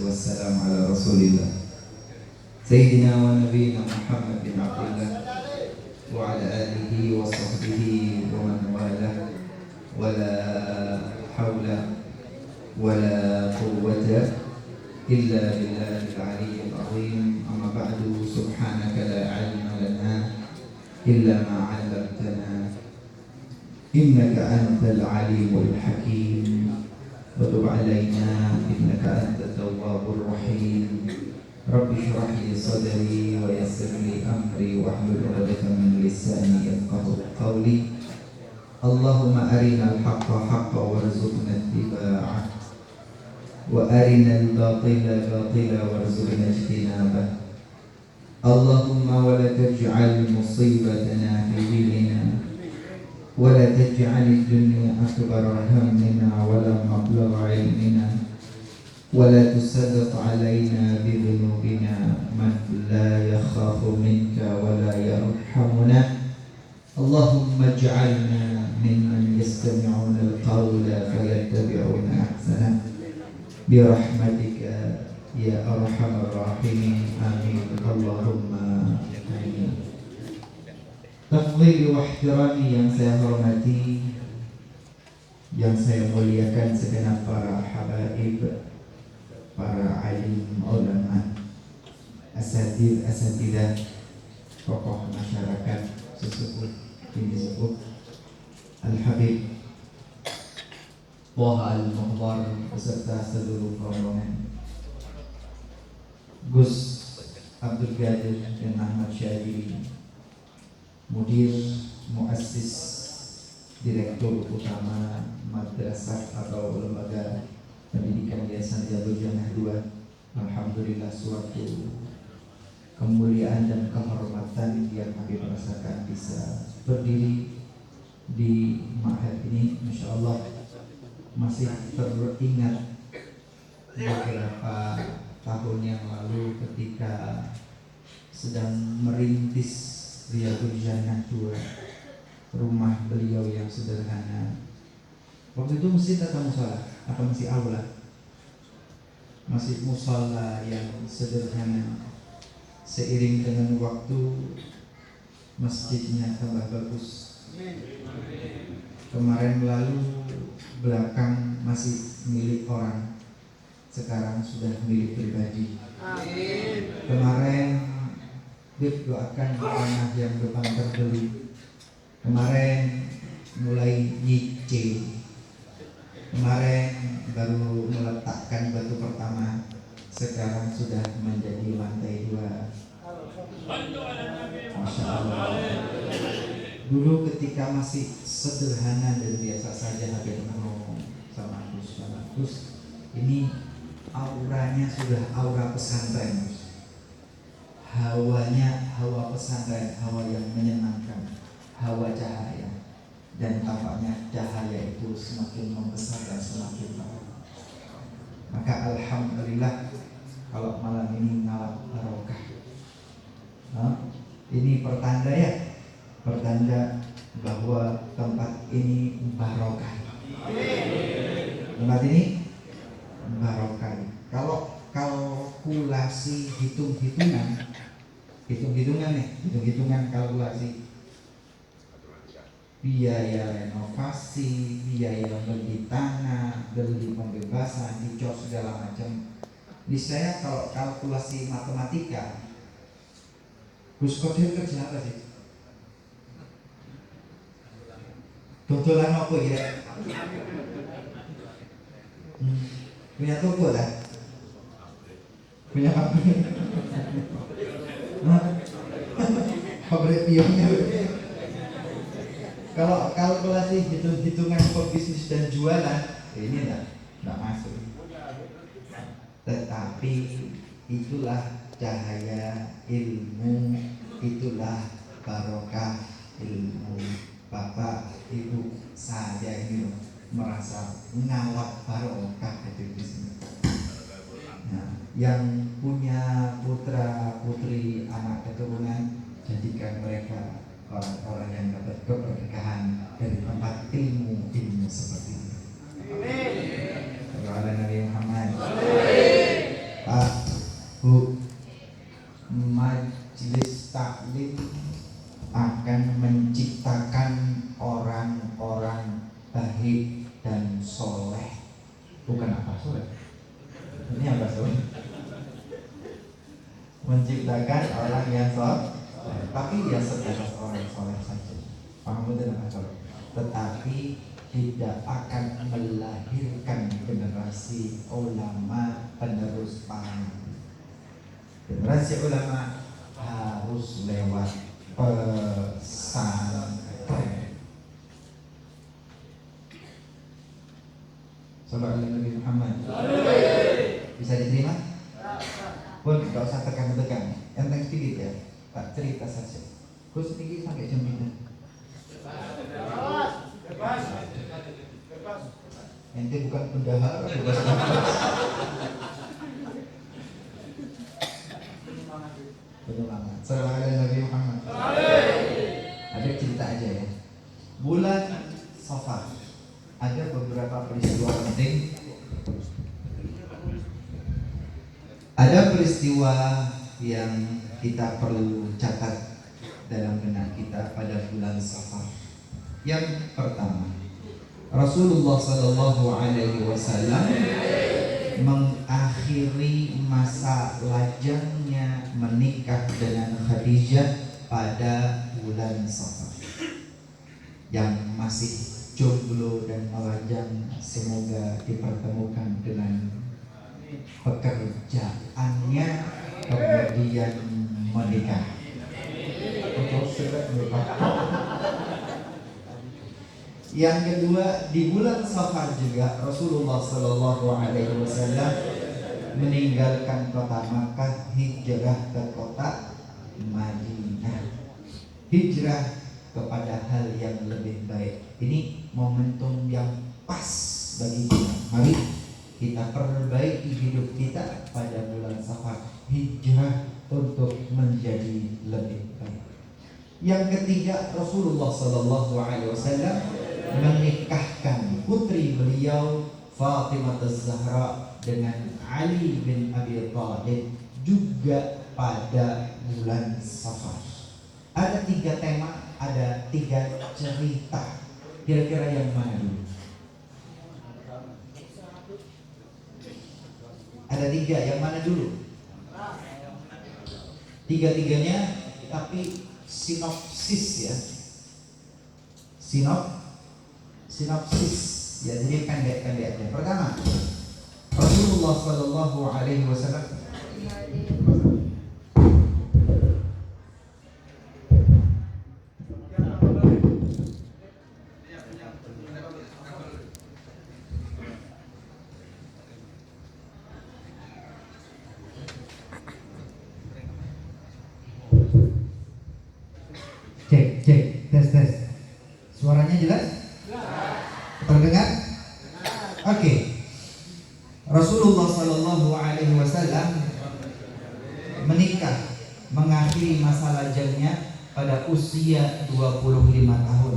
والسلام على رسول الله سيدنا ونبينا محمد بن عبد الله وعلى آله وصحبه ومن والاه ولا حول ولا قوة إلا بالله العلي العظيم. أما بعد سبحانك لا علم لنا إلا ما علمتنا إنك أنت العليم الحكيم وتب علينا إنك أنت التواب الرحيم. رب اشرح لي صدري ويسر لي أمري واحلل عقدة من لساني يفقهوا قولي. اللهم أرنا الحق حقا وارزقنا اتباعه وأرنا الباطل باطلا وارزقنا اجتنابه. اللهم ولا تجعل مصيبتنا في ديننا ولا تجعل الدنيا أكبر همنا ولا مبلغ علمنا ولا تسلط علينا بذنوبنا من لا يخاف منك ولا يرحمنا. اللهم اجعلنا ممن يستمعون القول فيتبعون أحسنه برحمتك ya arhamar rahimin. Amin Allahumma amin. Tafdhili wa ihtirami yang saya hormati, yang saya muliakan segenap para habaib, para alim ulama, asatidah, tokoh masyarakat sesepuh ini sepuh Al-Habib Thaha Al-Muhdhar beserta seluruh rombongan, Gus Abdul Qadir bin Ahmad Syadili, Mudir, Muassis, Direktur Utama Madrasah atau Lembaga Pendidikan Yayasan Jabal Jannah 2. Alhamdulillah, suatu kemuliaan dan kehormatan yang kami rasakan bisa berdiri di ma'had ini. Masya Allah, masih teringat beberapa tahun yang lalu ketika sedang merintis Riyadul Jannah 2, rumah beliau yang sederhana. Waktu itu masjid atau musola? Atau masih aula? Masih musola yang sederhana. Seiring dengan waktu masjidnya tambah bagus. Kemarin lalu belakang masih milik orang, sekarang sudah milik pribadi. Kemarin doakan tanah yang depan terbeli. Kemarin mulai nyicil. Kemarin baru meletakkan batu pertama, sekarang sudah menjadi lantai 2. Masya Allah. Dulu ketika masih sederhana dan biasa saja, Habib ngomong sama Gus, ini auranya sudah aura pesantren. Hawanya hawa pesantren, hawa yang menyenangkan, hawa cahaya. Dan tampaknya cahaya itu semakin membesar dan semakin baik. Maka alhamdulillah kalau malam ini ngalap barokah. Ini pertanda ya, pertanda bahwa tempat ini barokah. Tempat ini barokah. Kalau kalkulasi hitung-hitungan kalkulasi biaya renovasi, biaya beli tanah, beli pembebasan, dicor segala macam. Misalnya kalau kalkulasi matematika, Gus Qadir kerja apa sih? Dodolan apa ya? Punya toko lah? Punya apa? Pabrik pionnya. Kalau kalkulasi hitung-hitungan pebisnis dan jualan, ini enggak masuk. Tetapi itulah cahaya ilmu, itulah barokah ilmu. Bapak, Ibu, saya ini merasa ngalap barokah di sini. Nah, yang punya putra putri anak keturunan, jadikan mereka orang-orang yang dapat keberkahan dari tempat ilmu seperti ini. Amin. Nabi Muhammad. menciptakan orang yang soleh, tapi dia sebatas orang soleh saja. Paham betul nggak? Tetapi tidak akan melahirkan generasi ulama penerus pangan. Generasi ulama harus lewat pesantren. Sallallahu alaihi Muhammad. Bisa diterima? Pun tidak usah tekan-tekan, enteng sedikit ya. Tak cerita saja. Gus sedikit sampai jam 3. Ente bukan bendahara, bebas. Penyemangat. Sallallahu alaihi Nabi Muhammad. Ada cerita aja ya. Bulan Safar ada beberapa peristiwa penting. Ada peristiwa yang kita perlu catat dalam benak kita pada bulan Safar. Yang pertama, Rasulullah Sallallahu Alaihi Wasallam mengakhiri masa lajangnya menikah dengan Khadijah pada bulan Safar. Yang masih jomblo dan melajang semoga dipertemukan dengan pekerjaannya kemudian menikah. Yang kedua, di bulan Safar juga Rasulullah Sallallahu Alaihi Wasallam meninggalkan kota Makkah, hijrah ke kota Madinah. Hijrah kepada hal yang lebih baik. Ini momentum yang pas bagi kita. Mari kita perbaiki hidup kita pada bulan Safar. Hijrah untuk menjadi lebih baik. Yang ketiga, Rasulullah Sallallahu Alaihi Wasallam menikahkan putri beliau Fatimah Az-Zahra dengan Ali bin Abi Thalib juga pada bulan Safar. Ada 3 tema, ada 3 cerita. Kira-kira yang mana dulu? Ada 3, yang mana dulu? 3-tiganya, tapi sinopsis ya. Sinopsis ya, jadi pendek-pendek aja. Pertama, Rasulullah Sallallahu Alaihi Wasallam cek tes. Suaranya jelas? Terdengar? Oke. Rasulullah Sallallahu Alaihi Wasallam menikah, mengakhiri masa lajangnya pada usia 25 tahun,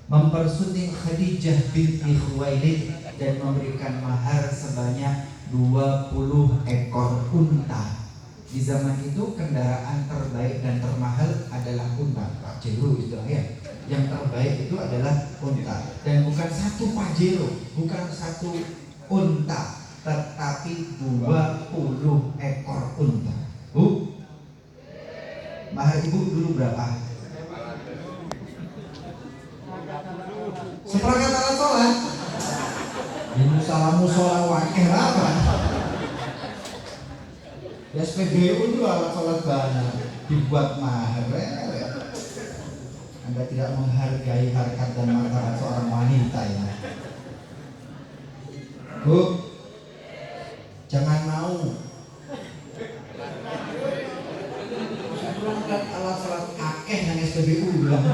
mempersunting Khadijah binti Khuwailid dan memberikan mahar sebanyak 20 ekor unta. Di zaman itu kendaraan terbaik dan termahal adalah unta. Pajero istilahnya. Yang terbaik itu adalah unta, dan bukan satu pajero, bukan satu unta, tetapi 20 ekor unta. Bu, mahar ibu dulu berapa? Seperangkat alat sholat. Ibu salamu sholat wakil apa? Ya SPBU itu alat sholat banyak dibuat mahar. Anda tidak menghargai harkat dan martabat seorang wanita ya. Bu, jangan mau. Saya bilang kan alat sholat akeh yang SPBU bilang.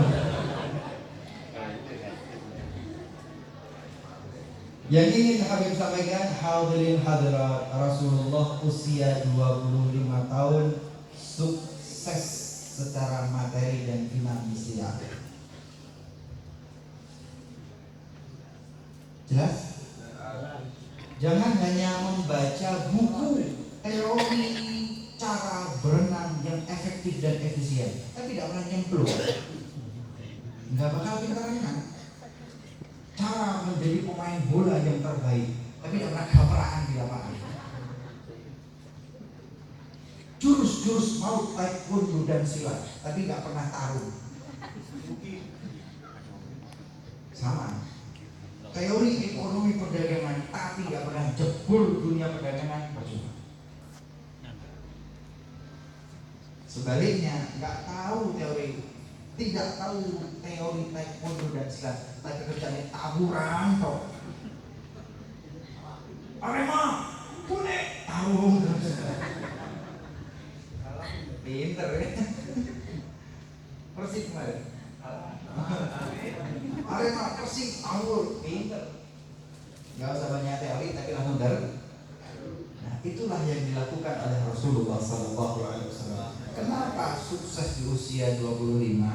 Yang ingin kami sampaikan, hadirin hadirat, Rasulullah usia 25 tahun sukses secara materi dan finansial. Jelas? Jangan hanya membaca buku teori cara berenang yang efektif dan efisien, tapi tidak pernah nyemplung. Nggak bakal kita renang. Cara menjadi pemain bola yang terbaik, tapi tidak pernah gapraan di lapangan. jurus-jurus maut, taekwondo dan silat, tapi nggak pernah tarung. Sama. Teori ekonomi perdagangan, tapi nggak pernah jebol dunia perdagangan, percuma. Sebaliknya, nggak tahu teori, tidak tahu teori taekwondo dan silat, tapi kerjanya taburan toh. Arema, Pune, tarung. Pinter ya. Persib kemarin. Arema, Persib, anggur, pinter. Gak usah banyak teori, tapi langsung dari. Nah, itulah yang dilakukan oleh Rasulullah SAW. Kenapa sukses di usia 25?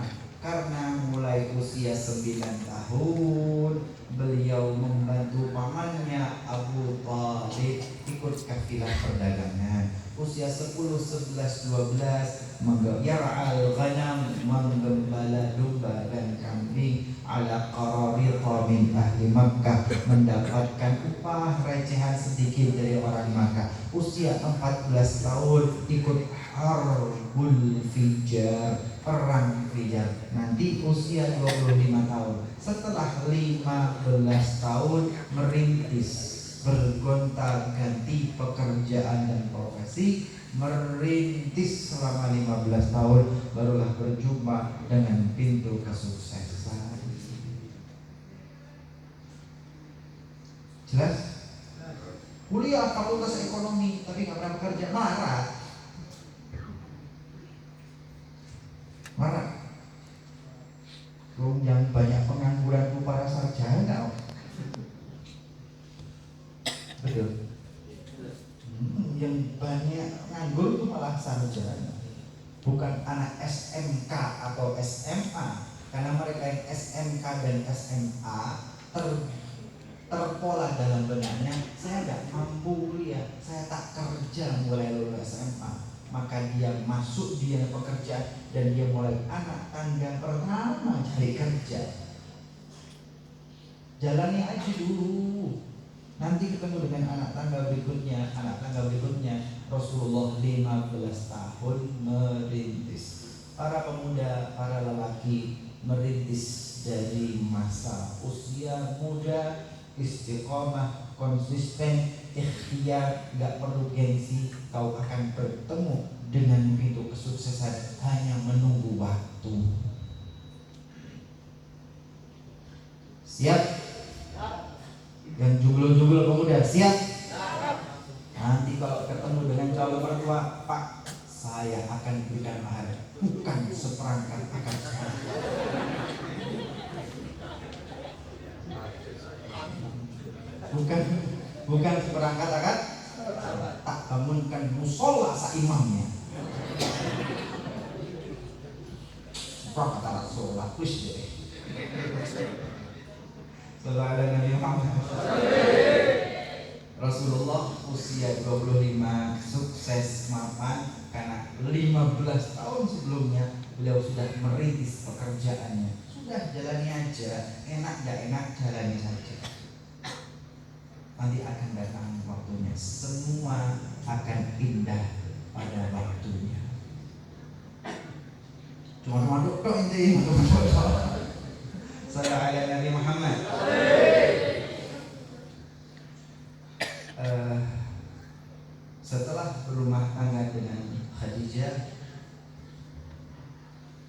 Karena mulai usia 9 tahun beliau membantu pamannya Abu Thalib ikut kafilah perdagangan. Usia 10, 11, 12 yar'al ghanam, menggembala domba dan kambing, ala qararita min ahli Makkah, mendapatkan upah recehan sedikit dari orang Makkah. Usia 14 tahun ikut Harbul Fijar, perang Fijar. Nanti usia 25 tahun. Setelah 15 tahun merintis, bergonta-ganti pekerjaan dan profesi, merintis selama 15 tahun, barulah berjumpa dengan pintu kesuksesan. Jelas? Kuliah fakultas ekonomi tapi nggak pernah bekerja, marah. Yang banyak pengangguran itu para sarjana. Betul. Yang banyak nganggur itu malah sarjana, bukan anak SMK atau SMA. Karena mereka yang SMK dan SMA terpola dalam benaknya, saya nggak mampu kuliah, saya tak kerja mulai lulus SMA. Maka dia masuk dia pekerjaan dan dia mulai anak tangga pertama cari kerja. Jalani aja dulu, nanti ketemu dengan anak tangga berikutnya. Rasulullah 15 tahun merintis. Para pemuda, para lelaki merintis dari masa usia muda, istiqomah, konsisten, ikhtiar, gak perlu gengsi. Kau akan bertemu dengan pintu kesuksesan, hanya menunggu waktu. Siap? Yang jubel-jubel pemuda, siap? Nanti kalau ketemu dengan calon mertua, Pak, saya akan berikan mahar, bukan seperangkat akad nikah. Bukan seperangkat akad, tak bangunkan musola saimamnya. Seperangkat alat sholat, wis deh. Saudara ada Nabi Muhammad. Rasulullah usia 25 sukses mapan karena 15 tahun sebelumnya beliau sudah merintis pekerjaannya. Sudah jalani aja, enak gak enak jalani saja. Nanti akan datang waktunya, semua akan indah pada waktunya. Cuma maduk dong inti, maduk. Saudara ada Nabi Muhammad. Setelah berumah tangga dengan Khadijah,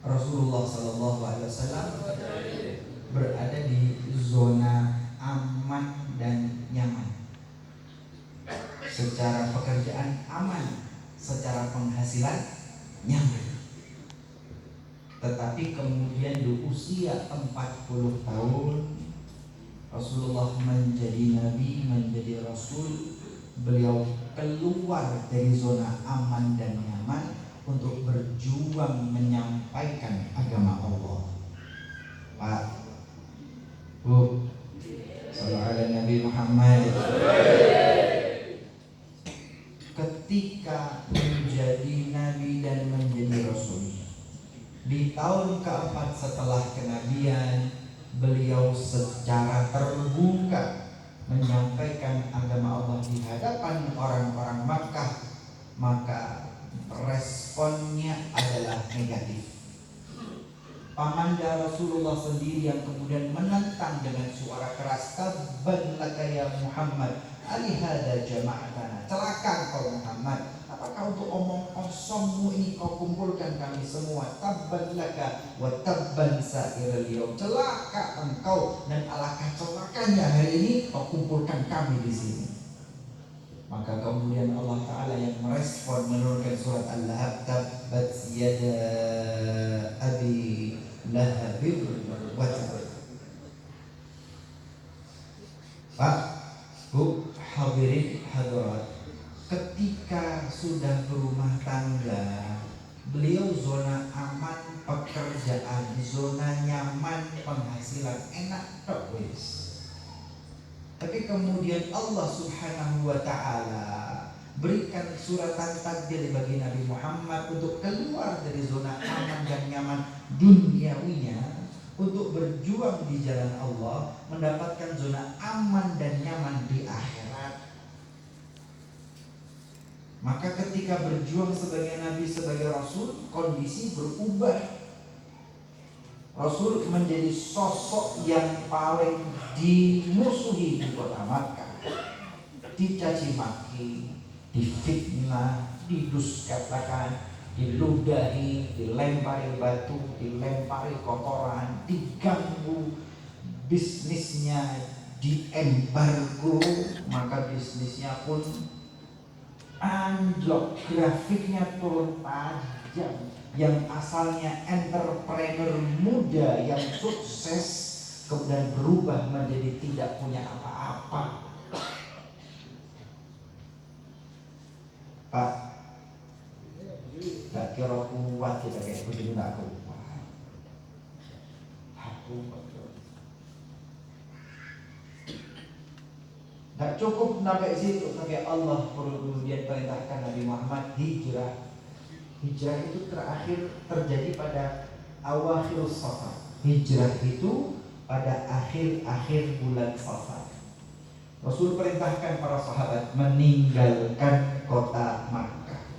Rasulullah SAW berada di zona aman dan nyaman. Secara pekerjaan aman, secara penghasilan nyaman. Tetapi kemudian di usia 40 tahun Rasulullah menjadi nabi, menjadi rasul. Beliau keluar dari zona aman dan nyaman untuk berjuang menyampaikan agama Allah. Pak, Bu, sallallahu alaihi Nabi Muhammad. Ketika menjadi nabi dan menjadi rasul, di tahun keempat setelah kenabian, beliau secara terbuka menyampaikan agama Allah di hadapan orang-orang Makkah. Maka dunia adalah negatif. Pamanda Rasulullah sendiri yang kemudian menentang dengan suara keras, tabban laka ya Muhammad, alihada jama'atana, celaka kau Muhammad, apakah untuk omong kosongmu ini kau kumpulkan kami semua? Tabban laka wa tabban sa'iril yawm, celaka engkau dan alangkah celakanya hari ini kau kumpulkan kami di sini. Maka kemudian Allah Ta'ala yang merespon menurunkan surat Al-Lahab, tabbat yada abi lahabir wa tab. Pak, Bu, hadirin hadirat, ketika sudah berumah tangga, beliau zona aman pekerjaan, zona nyaman penghasilan, enak tok wis. Tapi kemudian Allah Subhanahu wa Ta'ala berikan suratan takdir bagi Nabi Muhammad untuk keluar dari zona aman dan nyaman duniawinya, untuk berjuang di jalan Allah, mendapatkan zona aman dan nyaman di akhirat. Maka ketika berjuang sebagai Nabi, sebagai Rasul, kondisi berubah. Rasul menjadi sosok yang paling dimusuhi di kota Makkah, dicaci maki, difitnah, didustakan, diludahi, dilempari batu, dilempari kotoran, diganggu, bisnisnya diembargo, maka bisnisnya pun anjlok, grafiknya turun tajam. Yang asalnya entrepreneur muda yang sukses kemudian berubah menjadi tidak punya apa-apa. Pak, gak kira kuat kita kayak begini, gak kuat. Aku gak cukup sampai situ, sampai Allah kemudian perintahkan Nabi Muhammad hijrah. Hijrah itu terakhir terjadi pada awakhir Safar. Hijrah itu pada akhir-akhir bulan Safar. Rasul perintahkan para sahabat meninggalkan kota Makkah.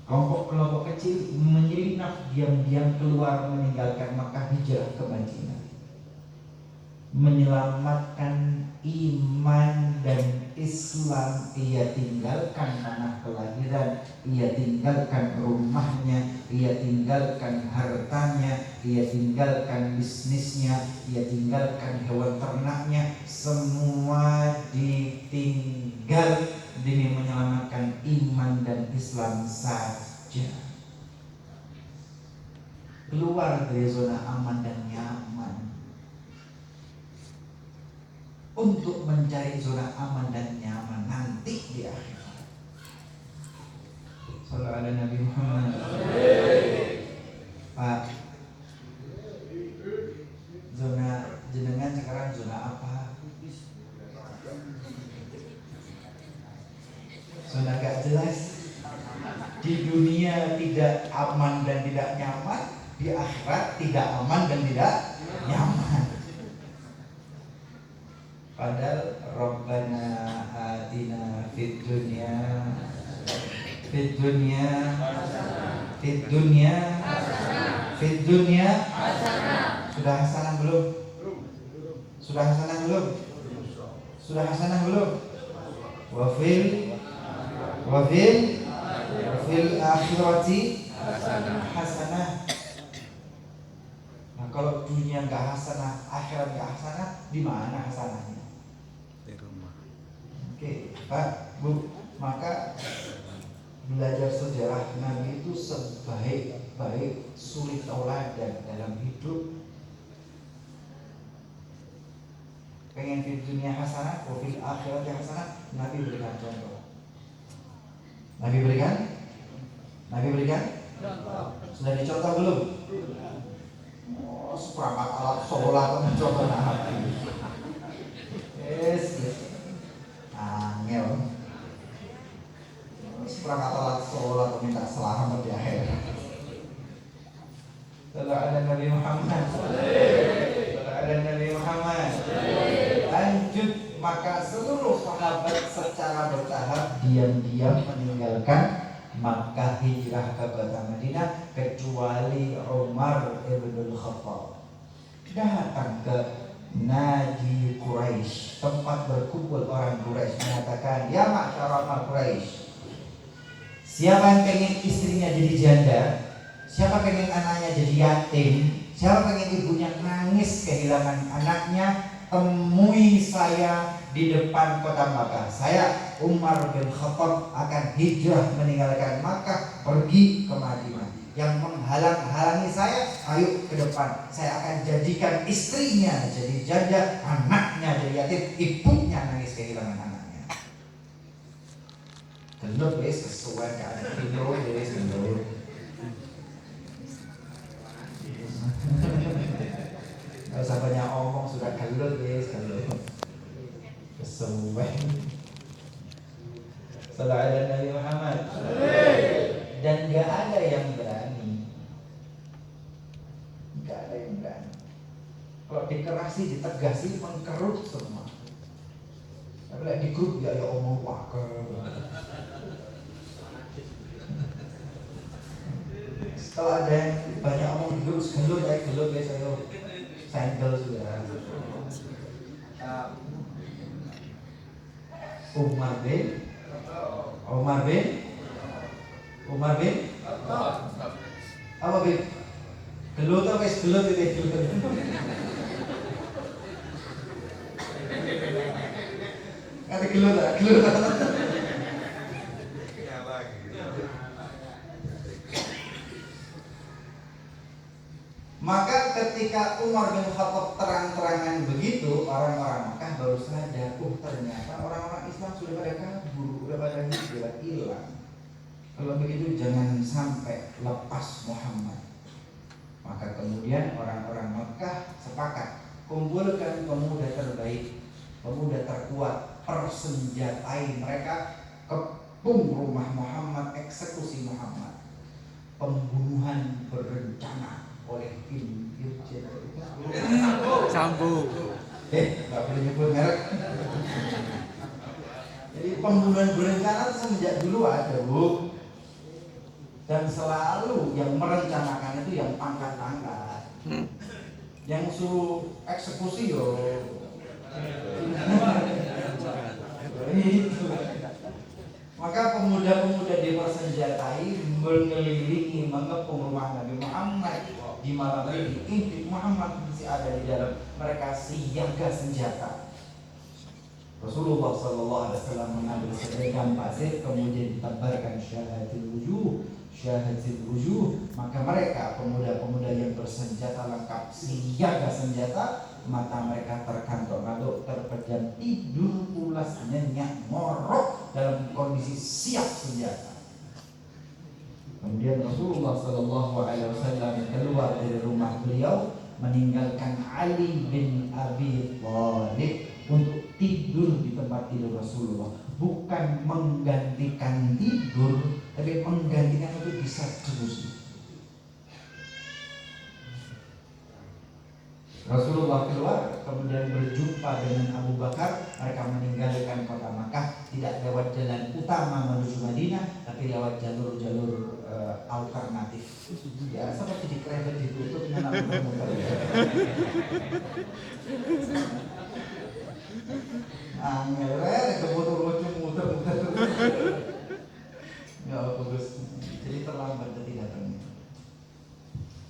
Kelompok-kelompok kecil menyelinap diam-diam keluar meninggalkan Makkah, hijrah ke Madinah, menyelamatkan iman dan Islam. Ia tinggalkan tanah kelahiran, ia tinggalkan rumahnya, ia tinggalkan hartanya, ia tinggalkan bisnisnya, ia tinggalkan hewan ternaknya, semua ditinggal demi menyelamatkan iman dan Islam saja. Keluar dari zona aman dan nyaman untuk mencari zona aman dan nyaman nanti di akhirat. Sallallahu alaihi Nabi Muhammad. Pak, zona jenengan sekarang zona apa? Zona gak jelas. Di dunia tidak aman dan tidak nyaman, di akhirat tidak aman dan tidak nyaman. Padahal Rabbana atina fid dunya fid dunya fid dunya fid dunya sudah hasanah belum? Sudah hasanah belum? Sudah hasanah belum? Wafil akhirati hasanah. Nah, kalau dunia nggak hasanah, akhirat nggak hasanah, di mana hasanahnya? Di rumah. Oke, Pak, Bu, maka belajar sejarah Nabi itu sebaik-baik suri tauladan dalam hidup. Pengen di dunia hasanah, wafil akhirat hasanah, Nabi berikan contoh. Nabi berikan sudah dicontoh belum? Oh, seperangkat alat sholat mencontoh Nabi. Yes. Angel. Seperangkat alat sholat minta selamat di akhirat. Kalau ada Nabi Muhammad, lanjut, maka seluruh sahabat secara bertahap diam-diam meninggalkan Makkah hijrah ke kota Madinah kecuali Umar ibn Khattab. Datang ke Nadi Quraisy, tempat berkumpul orang Quraisy, mengatakan, ya ma'syar Quraisy, siapa yang pengen istrinya jadi janda, siapa pengen anaknya jadi yatim, siapa pengen ibunya nangis kehilangan anaknya, temui saya di depan kota Makkah. Saya Umar bin Khattab akan hijrah meninggalkan Makkah pergi ke Madinah. Yang menghalang-halangi saya, ayo ke depan. Saya akan jadikan istrinya jadi janda, anaknya jadi yatim, ibunya nangis kehilangan anaknya. Gelut wis kesuwen gak ada kilo wis gelut. Gak usah banyak omong, sudah gelut wis gelut. Kesuwen. Sallallahu alaihi Nabi Muhammad. Dan gak ada yang berani. Gak ada yang berani. Kalau dikerasi, ditegasi, mengkerut semua. Tapi lagi di grup ya omong waker. Setelah ada yang banyak omong di grup, gelut ya saya senggel sudah. Umar bin apa bin? Gelut apa wis gelut itu? Ada gelut. Maka ketika Umar bin Khattab terang-terangan begitu, orang-orang Makkah baru sadar, ternyata orang-orang Islam sudah pada kabur, sudah pada hilang. Kalau begitu jangan sampai lepas Muhammad. Maka kemudian orang-orang Makkah sepakat, kumpulkan pemuda terbaik, pemuda terkuat, persenjatai mereka, kepung rumah Muhammad, eksekusi Muhammad. Pembunuhan berencana oleh tim Irjen Sambo. Gak boleh nyebut merek. Jadi pembunuhan berencana semenjak dulu ada, Bu. Dan selalu yang merencanakan itu yang pangkat-pangkat. Yang suruh eksekusi yo. Maka pemuda-pemuda dipersenjatai mengelilingi, mengepung rumah Nabi Muhammad. Di malam ini intip Muhammad masih ada di dalam. Mereka siaga senjata. Rasulullah SAW mengambil seregam pasir, kemudian ditebarkan syahadil wujuh. Maka mereka pemuda-pemuda yang bersenjata lengkap siaga senjata, mata mereka terkantuk-kantuk, terpejam, tidur pulas, nyenyak, morok dalam kondisi siap senjata. Kemudian Rasulullah SAW keluar dari rumah beliau, meninggalkan Ali bin Abi Thalib untuk tidur di tempat tidur Rasulullah. Bukan menggantikan tidur, tapi menggantikan itu bisa terus. Rasulullah keluar, kemudian berjumpa dengan Abu Bakar. Mereka meninggalkan kota Makkah, tidak lewat jalan utama menuju Madinah, tapi lewat jalur-jalur alternatif. Ya, seperti di kereta ditutup dengan muter-muter. Angel, muter-muter. Ya bagus. Jadi terlambat tadi datangnya.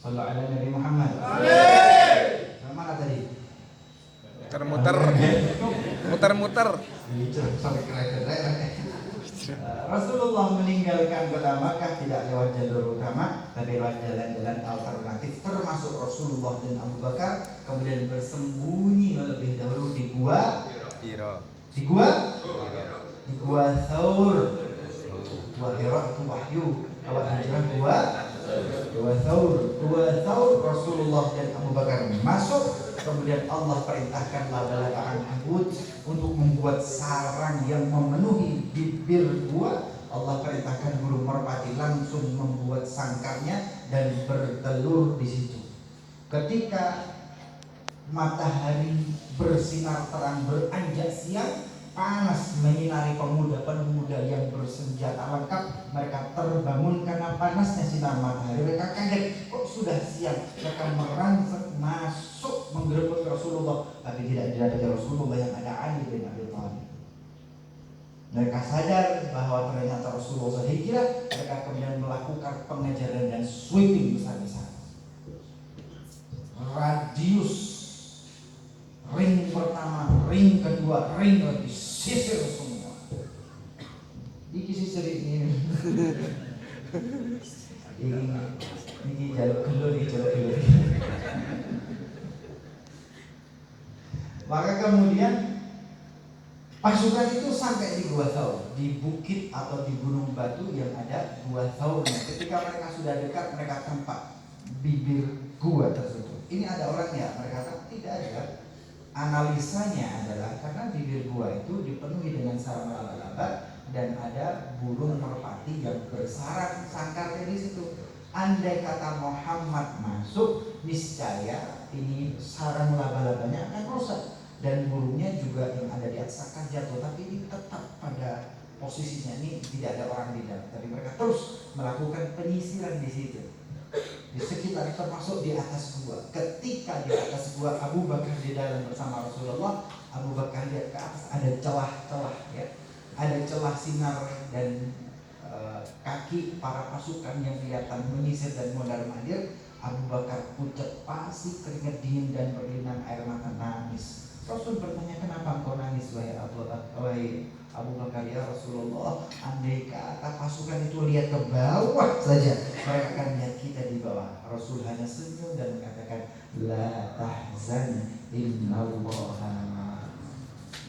Sallallahu alaihi Nabi Muhammad. Mana tadi? Muter-muter. Sampai kereta. Rasulullah meninggalkan kota Makkah tidak lewat jalur utama, tapi lewat jalan-jalan alternatif, termasuk Rasulullah dan Abu Bakar. Kemudian bersembunyi lebih dahulu di gua Thaur. Gua Hira itu wahyu. Kalau hijrah Gua Thaur, Rasulullah dan Abu Bakar masuk. Kemudian Allah perintahkan laba-laba Ankabut untuk membuat sarang yang memenuhi bibir gua. Allah perintahkan burung merpati langsung membuat sangkarnya dan bertelur di situ. Ketika matahari bersinar terang beranjak siang, panas menyinari pemuda-pemuda yang bersenjata lengkap. Mereka terbang sinar matahari. Mereka kaget, kok sudah siang. Mereka merangsek masuk menggerebek Rasulullah, tapi tidak didapati Rasulullah, yang ada Ali bin Abi Thalib. Mereka sadar bahwa ternyata Rasulullah hijrah. Mereka kemudian melakukan pengejaran dan sweeping besar-besar. Radius ring pertama, ring kedua, ring disisir semua. Iki sisir ini. Ini jaluk gelur, Maka kemudian pasukan itu sampai di Gua Thaur, di bukit atau di gunung batu yang ada Gua Thaurnya. Ketika mereka sudah dekat, mereka tempat bibir gua tersebut. Ini ada orangnya, mereka kata tidak ada. Analisanya adalah karena bibir gua itu dipenuhi dengan sarang laba-laba dan ada burung merpati yang bersarang sangkarnya di situ. Andai kata Muhammad masuk, niscaya ini sarang laba-labanya akan rusak dan burungnya juga yang ada di atas akan jatuh. Tapi ini tetap pada posisinya, ini tidak ada orang di dalam. Tapi mereka terus melakukan penyisiran di situ, di sekitar, termasuk di atas gua. Ketika di atas gua, Abu Bakar di dalam bersama Rasulullah. Abu Bakar lihat ke atas, ada celah-celah ya. Ada celah sinar dan kaki para pasukan yang kelihatan menyisir dan mondar-mandir. Abu Bakar pucat pasi, keringat dingin dan berlinang air mata, nangis. Rasul bertanya, kenapa engkau nangis wahai Abu Bakar? Ya Rasulullah, andai kata pasukan itu lihat ke bawah saja, mereka akan lihat kita di bawah. Rasul hanya senyum dan mengatakan, la tahzan innallaha ma'ana.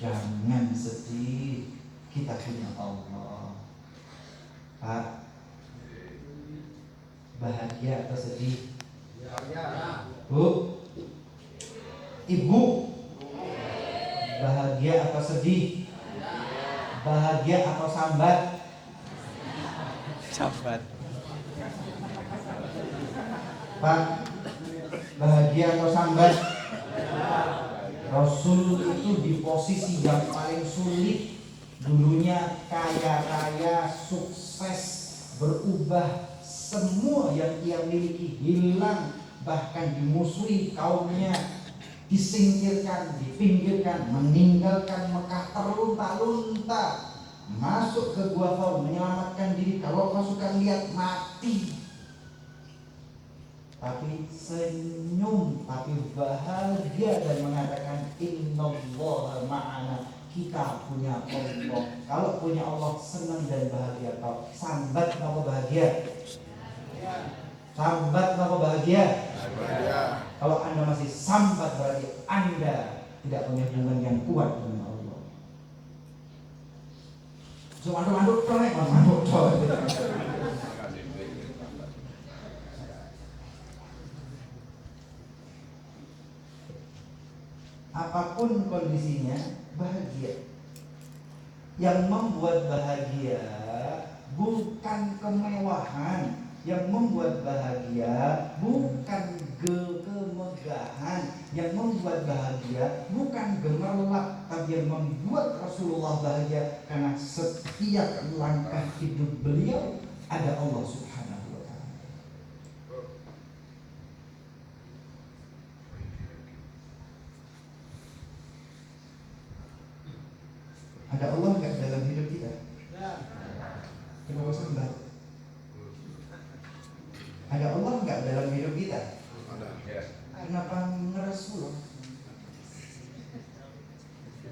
Jangan sedih, kita punya Allah. Pak, bahagia atau sedih? Bu, Ibu, bahagia atau sedih? Bahagia atau sambat? Sambat. Pak, bahagia atau sambat? Rasul itu di posisi yang paling sulit. Dulunya kaya-kaya, sukses, berubah, semua yang ia miliki hilang, bahkan dimusuhi kaumnya, disingkirkan, dipinggirkan, meninggalkan Mekah terlunta-lunta, masuk ke Gua Thaur menyelamatkan diri. Kalau pasukan lihat, mati. Tapi senyum, tapi bahagia dan mengatakan innallaha ma'ana. Kita punya Allah. Kalau punya Allah, senang dan bahagia. Kalau sambat, mau bahagia? Sambat, mau bahagia? Kalau Anda masih sambat, berarti Anda tidak punya hubungan yang kuat dengan Allah. Cuma aduk-aduk, apapun kondisinya, bahagia. Yang membuat bahagia bukan kemewahan. Yang membuat bahagia bukan kemegahan. Yang membuat bahagia bukan gemerlap. Tapi yang membuat Rasulullah bahagia karena setiap langkah hidup beliau ada Allah Subhanahu wa ta'ala. Ada Allah enggak dalam hidup kita? Kenapa sambat? Ada Allah enggak dalam hidup kita? Kenapa ngeres pula?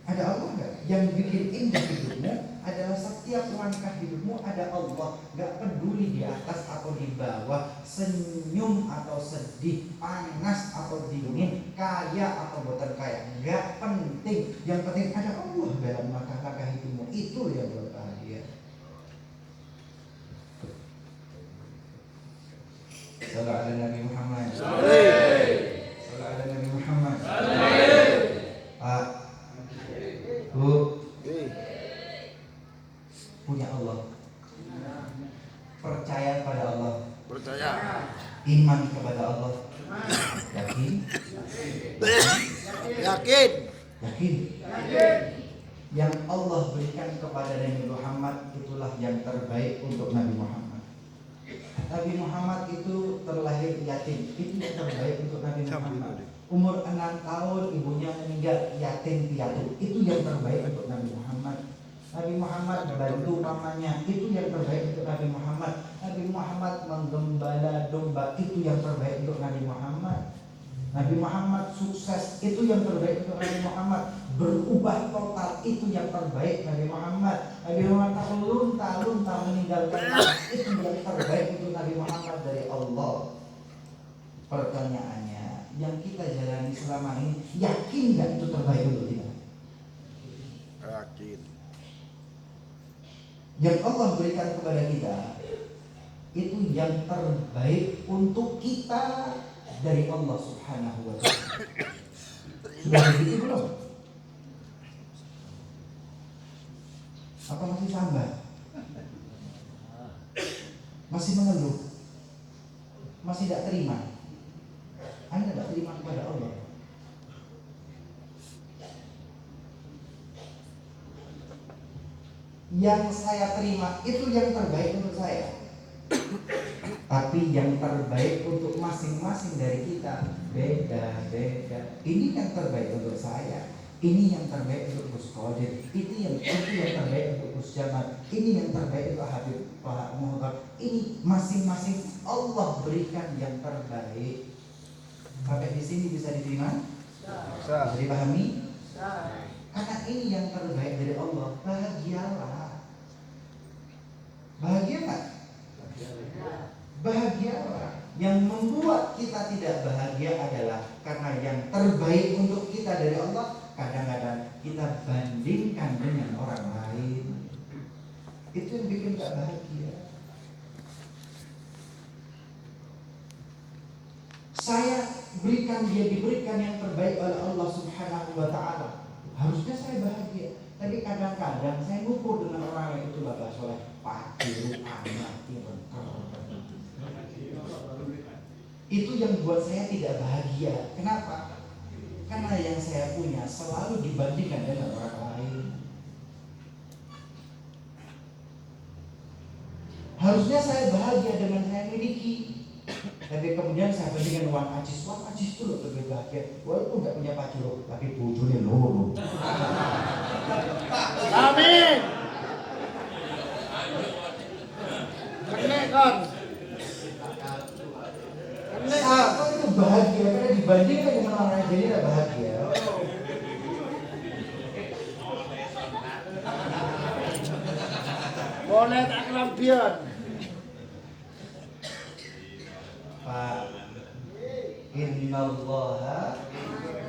Ada Allah enggak? Yang bikin indah hidupmu adalah setiap langkah hidupmu ada Allah. Enggak peduli di atas atau di bawah, senyum atau sedih, panas atau dingin, kaya atau bukan kaya, enggak penting. Yang penting ada Allah dalam langkah-langkah hidupmu. Itu yang buat bahagia. Sallallahu alaihi Nabi Muhammad. Sallallahu alaihi Nabi Muhammad. Pak, Bu, punya Allah. Percaya pada Allah. Percaya. Iman kepada Allah. Yakin? Yakin. Yakin. Yang Allah berikan kepada Nabi Muhammad itulah yang terbaik untuk Nabi Muhammad. Nabi Muhammad itu terlahir yatim. Itu yang terbaik untuk Nabi Muhammad. Umur 6 tahun ibunya meninggal yatim piatu. Itu yang terbaik untuk Nabi Muhammad. Nabi Muhammad bantu mamanya. Itu yang terbaik untuk Nabi Muhammad. Nabi Muhammad menggembala domba. Itu yang terbaik untuk Nabi Muhammad. Nabi Muhammad sukses. Itu yang terbaik untuk Nabi Muhammad. Berubah total. Itu yang terbaik Nabi Muhammad. Nabi Muhammad tak lunta-lunta meninggalkan. Itu yang terbaik untuk Nabi Muhammad dari Allah. Pertanyaannya, yang kita jalani selama ini, yakin nggak itu terbaik untuk kita? Yakin. Yang Allah berikan kepada kita itu yang terbaik untuk kita dari Allah Subhanahu wa Ta'ala. Sudah begitu belum? Apa masih sambat? Masih mengeluh? Masih tidak terima? Anda tidak terima kepada Allah. Yang saya terima itu yang terbaik untuk saya. Tapi yang terbaik untuk masing-masing dari kita beda-beda. Ini yang terbaik untuk saya. Ini yang terbaik untuk Gus Qadir. Itu yang terbaik untuk Gus Jamal. Ini yang terbaik untuk Habib Pak Muhammad. Ini masing-masing Allah berikan yang terbaik. Sampai di sini bisa diterima? Bisa dipahami? Karena ini yang terbaik dari Allah. Bahagialah. Bahagia nggak? Bahagialah. Yang membuat kita tidak bahagia adalah karena yang terbaik untuk kita dari Allah kadang-kadang kita bandingkan dengan orang lain. Itu yang bikin gak bahagia. Saya berikan, dia diberikan yang terbaik oleh Allah Subhanahu wa Ta'ala. Harusnya saya bahagia. Tapi kadang-kadang saya ngukur dengan orang lain, itu lah soleh, pagi, anak, itu yang buat saya tidak bahagia. Kenapa? Karena yang saya punya selalu dibandingkan dengan orang lain. Harusnya saya bahagia dengan saya miliki. Tapi kemudian saya bandingkan uang ajis. Uang ajis itu loh lebih bahagia. Walaupun nggak punya pacar, tapi bojone loro. Amin. Kene kan. Apa itu bahagia? Karena dibandingkan dengan orang lain jadi tidak bahagia. Boleh tak kelampian. Pak, innallaha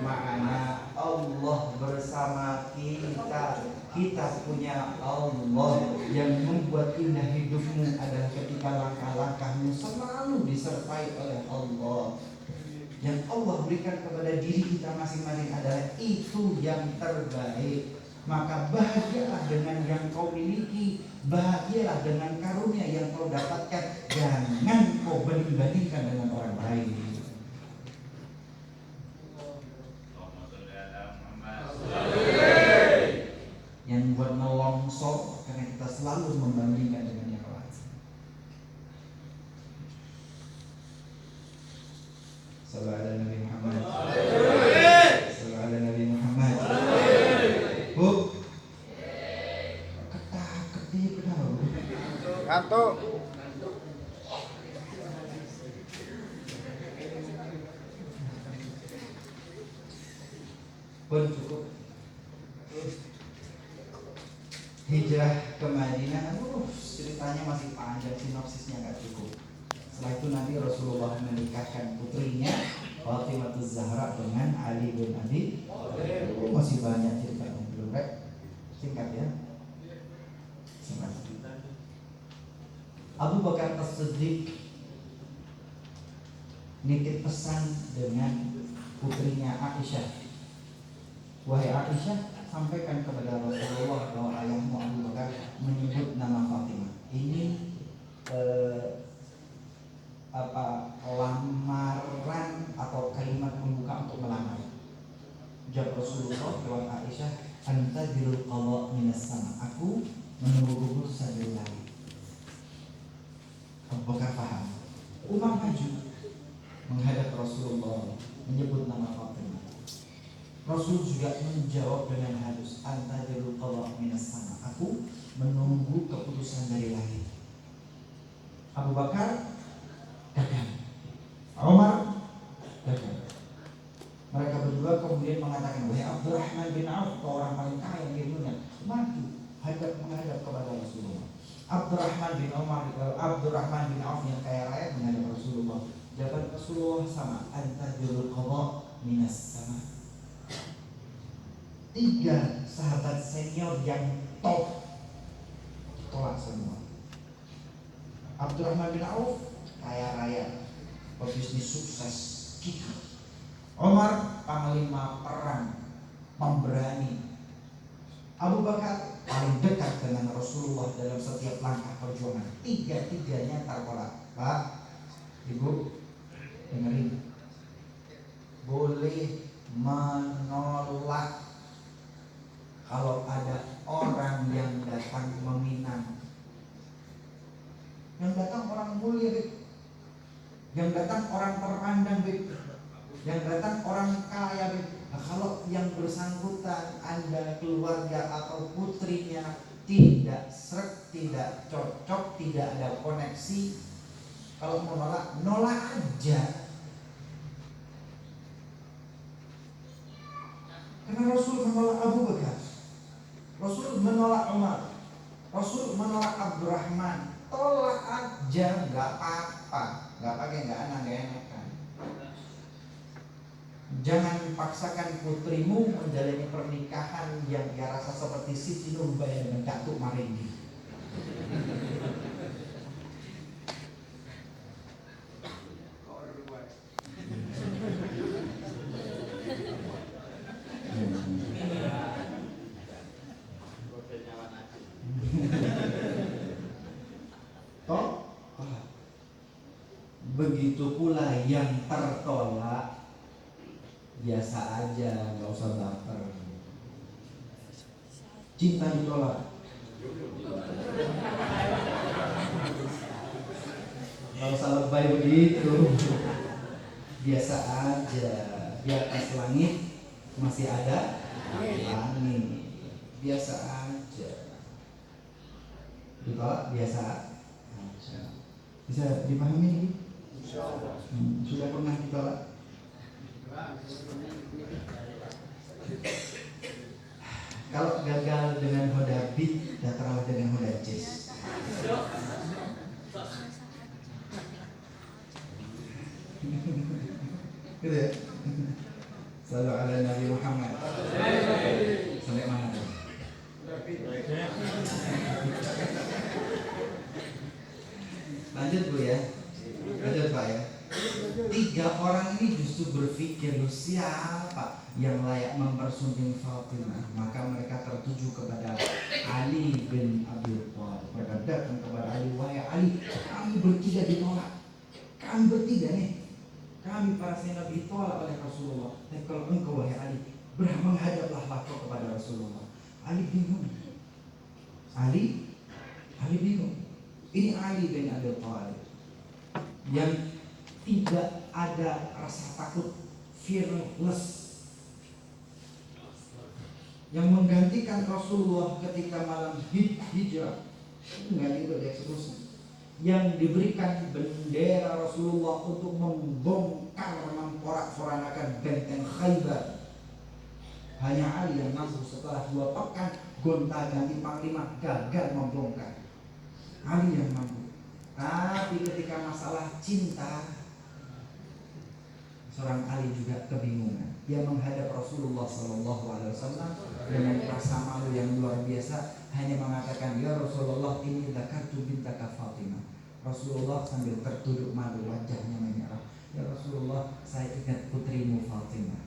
ma'ana, Allah bersama kita. Kita punya Allah. Yang membuat indah hidupmu adalah ketika langkah-langkahmu selalu disertai oleh Allah. Yang Allah berikan kepada diri kita masing-masing adalah itu yang terbaik. Maka bahagialah dengan yang kau miliki. Bahagialah dengan karunia yang kau dapatkan. Jangan kau banding-bandingkan dengan orang lain. Yang buat melongsor karena kita selalu membandingkan dengan yang lain. Sallallahu alaihi Nabi Muhammad. Sallallahu alaihi Nabi Muhammad. Bu, ketak-ketik kenapa bu? Kantuk. Pun cukup. Hijrah ke Madinah, ceritanya masih panjang, sinopsisnya nggak cukup. Setelah itu nanti Rasulullah menikahkan putrinya Fatimah Zahra dengan Ali bin Abi. Masih banyak ceritanya, belum rek? Singkat ya. Singkat. Abu Bakar As-Siddiq nitip pesan dengan putrinya Aisyah. Wahai Aisyah, sampaikan kepada Rasulullah bahwa ayahmu Abu Bakar menyebut nama Fatimah. Ini lamaran atau kalimat pembuka untuk melamar. Jawab Rasulullah lewat Aisyah, antadzirul qada minas sama. Aku menunggu keputusan dari langit. Abu Bakar paham. Umar maju menghadap Rasulullah menyebut nama Fatimah. Rasul juga menjawab dengan halus, antadilul qadha minas sama. Aku menunggu keputusan dari langit. Abu Bakar gagal, Umar gagal. Mereka berdua kemudian mengatakan, wahai Abdurrahman bin Auf, orang paling kaya di dunia, maju menghadap kepada Rasulullah. Abdurrahman bin Auf yang kaya raya menghadap Rasulullah. Jawaban Rasulullah sama, antadilul qadha minas sama. 3 sahabat senior yang top tolak semua. Abdurrahman bin Auf kaya raya, pebisnis sukses, gigih. Umar panglima perang, pemberani. Abu Bakar paling dekat dengan Rasulullah dalam setiap langkah perjuangan. 3-tiganya tertolak. Pak, Ibu, dengerin. Boleh menolak kalau ada orang yang datang meminang, yang datang orang mulia, yang datang orang terpandang, yang datang orang kaya. Nah, kalau yang bersangkutan Anda, keluarga atau putrinya tidak srek, tidak cocok, tidak ada koneksi, kalau mau nolak aja. Karena Rasul menolak Abu Bakar, Rasul menolak Umar, Rasul menolak Abdurrahman. Tolak aja, nggak apa-apa, nggak pakai nggak enak-enakan. Jangan paksakan putrimu menjalani pernikahan yang dia rasa seperti Siti Nurbaya dengan Datuk Maringgi. Begitu pula yang tertolak, biasa aja, nggak usah baper. Cinta ditolak, nggak usah lebay begitu, biasa aja. Di atas langit masih ada langit, biasa aja. Ditolak biasa aja. Bisa dipahami ini? Sudah pernah ditolak? Kalau gagal dengan Honda Beat, datanglah dengan Honda Jazz. Gitu ya. Selalu ala Nabi Muhammad. Sampai mana tuh? Lanjut Bu ya. Lanjut Pak ya. 3 orang ini justru berpikir, siapa yang layak mempersunting Fatimah. Maka mereka tertuju kepada Ali bin Abi Thalib. Mereka datang kepada Ali, wahai Ali, kami bertiga ditolak. Kami bertiga nih, kami para sahabat ditolak oleh Rasulullah. Dan kalau engkau wahai Ali, menghadaplah kau kepada Rasulullah. Ali bingung. Ali bingung. Ini Ali bin Abi Thalib yang tidak ada rasa takut, fearless, yang menggantikan Rasulullah ketika malam hijrah, mengganti itu dieksekusi, yang diberikan bendera Rasulullah untuk membongkar, memporak-porandakan benteng Khaybar. Hanya Ali yang mampu setelah 2 pekan gonta-ganti panglima gagal membongkar. Ali yang mampu. Tapi ketika masalah cinta, seorang Ali juga kebingungan. Dia menghadap Rasulullah SAW dengan rasa malu yang luar biasa, hanya mengatakan, ya Rasulullah, ini dzakartu bintaka Fatimah. Rasulullah sambil tertunduk malu, wajahnya menyerah. Ya Rasulullah, saya ingat putrimu Fatimah.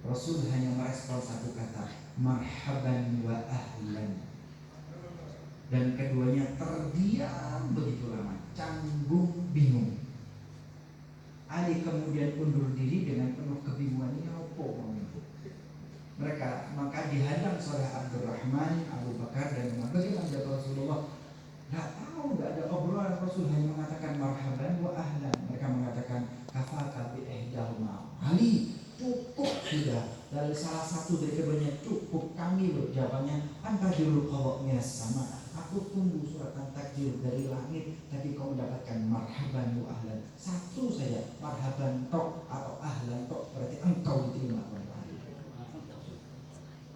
Rasul hanya merespon satu kata, marhaban wa ahlan. Dan keduanya terdiam begitu lama, canggung, bingung. Ali kemudian undur diri dengan penuh kebingungan, ini apa itu? Mereka maka dihadang oleh Abdurrahman, Abu Bakar dan Umar. Bagaimana jawab Rasulullah? Gak tahu, gak ada obrolan. Rasul hanya mengatakan marhaban jawabannya antajul qadha minas sama. Aku tunggu suratan takdir dari langit, tapi kau mendapatkan marhaban wa ahlan. Satu saja, marhaban tok atau ahlan tok, berarti engkau diterima oleh Allah.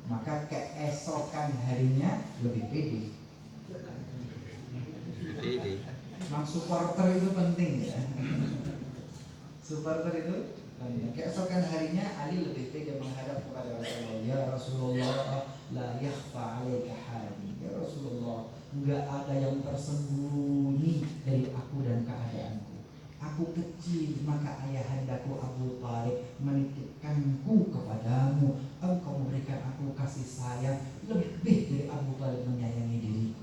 Maka keesokan harinya lebih pede. Memang supporter itu penting ya. Supporter itu penting. Keesokan harinya Ali lebih pede menghadap kepada Rasulullah. Ya Rasulullah, la yakhfa 'alaika hali. Ya Rasulullah, enggak ada yang tersembunyi dari aku dan keadaanku. Aku kecil, maka ayahandaku Abu Thalib menitipkanku kepadamu. Engkau memberikan aku kasih sayang lebih dari Abu Thalib menyayangi diriku.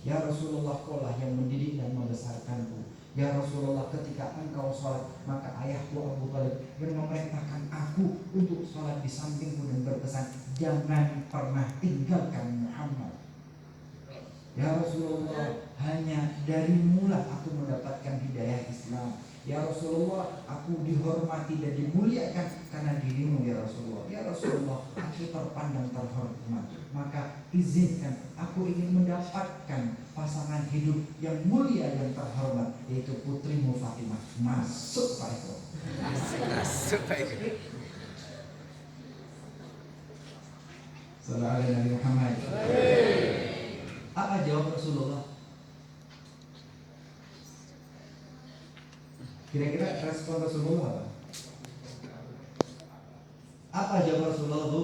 Ya Rasulullah, kaulah yang mendidik dan membesarkanku. Ya Rasulullah, ketika engkau sholat, maka ayahku Abu Thalib yang memerintahkan aku untuk sholat di sampingku dan berpesan, jangan pernah tinggalkan Muhammad. Ya Rasulullah, hanya darimu lah aku mendapatkan hidayah Islam. Ya Rasulullah, aku dihormati dan dimuliakan karena dirimu ya Rasulullah. Ya Rasulullah, aku terpandang terhormat. Maka izinkan aku ingin mendapatkan pasangan hidup yang mulia dan terhormat, yaitu putrimu Fatimah. Masuk Pak Eko. Masuk Pak Eko. Sallallahu alaihi Muhammad. Apa jawab Rasulullah? Kira-kira respon Rasulullah apa? Apa jawab Rasulullah Bu?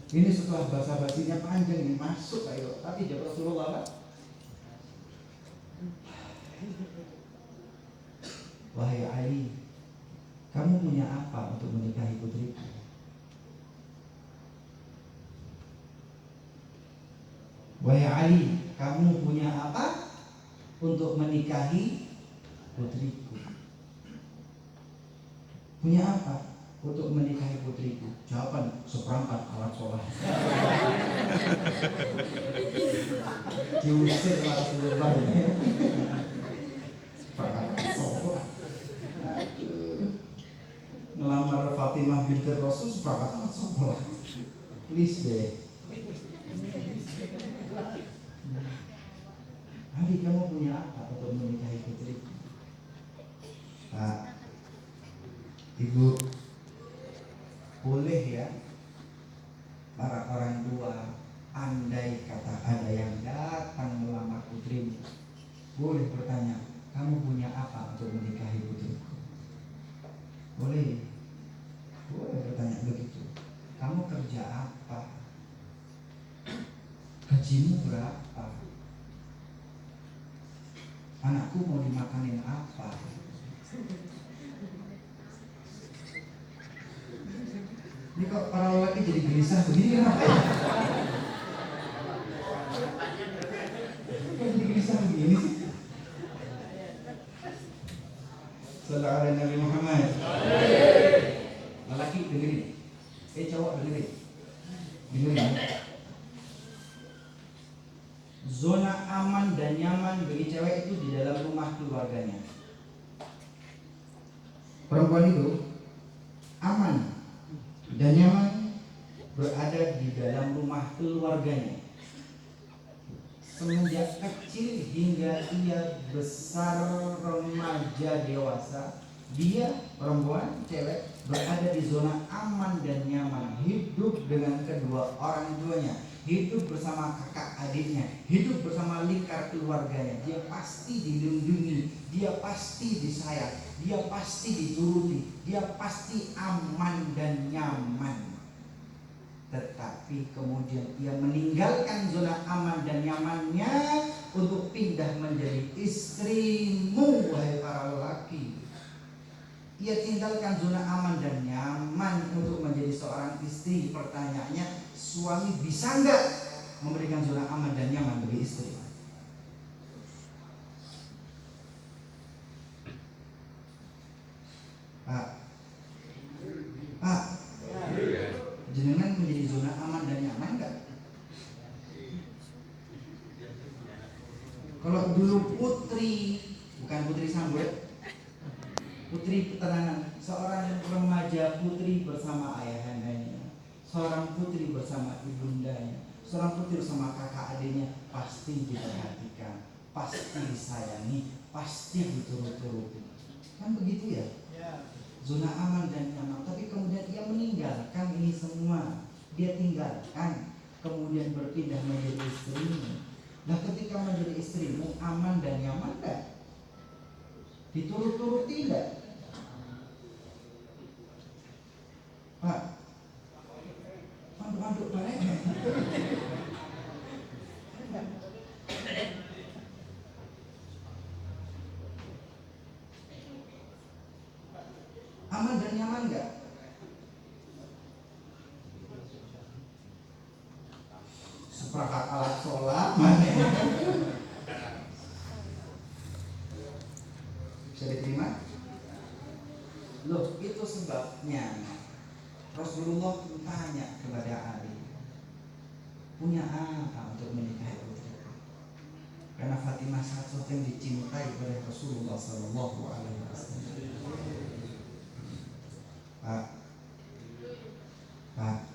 Ini setelah basa-basinya panjang ini masuk ayo. Tapi jawab Rasulullah apa? Wahai Ali, kamu punya apa untuk menikahi putriku? Wahai Ali, kamu punya apa untuk menikahi putriku? Punya apa untuk menikahi putriku? Jawaban, seperangkat alat sholat. Diusir Rasulullah. Seperangkat sholat. Ngelamar Fatimah binti Rasul seperangkat alat sholat. Please deh. Ali, kamu punya apa untuk menikahi putriku? Pak, Ibu, boleh ya para orang tua, andai kata ada yang datang melamar putrimu, boleh bertanya, kamu punya apa untuk menikahi putriku? Boleh bertanya begitu. Kamu kerja apa? Gajimu berapa? Anakku mau dimakanin apa? Ini kok para lelaki jadi gelisah begini kenapa ya? Kok jadi gelisah begini sih? Sallallahu alaihi Nabi Muhammad. Lelaki dengerin. Cowok dengerin. Dengerin. Zona aman dan nyaman bagi cewek itu di dalam rumah keluarganya. Perempuan itu aman dan nyaman berada di dalam rumah keluarganya. Semenjak kecil hingga ia besar, remaja, dewasa, dia perempuan, cewek berada di zona aman dan nyaman, hidup dengan kedua orang tuanya, hidup bersama kakak adiknya, hidup bersama lingkar keluarganya. Dia pasti dilindungi, dia pasti disayang, dia pasti dituruti, dia pasti aman dan nyaman. Tetapi kemudian ia meninggalkan zona aman dan nyamannya untuk pindah menjadi istrimu, wahai para lelaki. Ia tinggalkan zona aman dan nyaman untuk menjadi seorang istri. Pertanyaannya, suami bisa nggak memberikan zona aman dan nyaman bagi istri? Pak, jenengan menjadi zona aman dan nyaman nggak? Kalau dulu putri, bukan putri Sambuet, putri petenangan, seorang remaja putri bersama ayahandanya, Seorang putri bersama ibundanya, seorang putri bersama kakak adiknya pasti diperhatikan, pasti disayangi, pasti diturut-turuti. Kan begitu ya? Zona aman dan nyaman. Tapi kemudian dia meninggalkan ini semua. Dia tinggalkan, kemudian berpindah menjadi istrimu. Nah, ketika menjadi istrimu aman dan nyaman enggak? Diturut-turuti enggak? Pak, manduk-manduk bareng. Aman dan nyaman enggak? Seperangkat alat sholat mana? Bisa diterima? Loh, itu sebabnya Rasulullah tanya kepada Ali, punya apa untuk menikahi putri? Karena Fatimah satu yang dicintai oleh Rasulullah Sallallahu Alaihi Wasallam. Pak,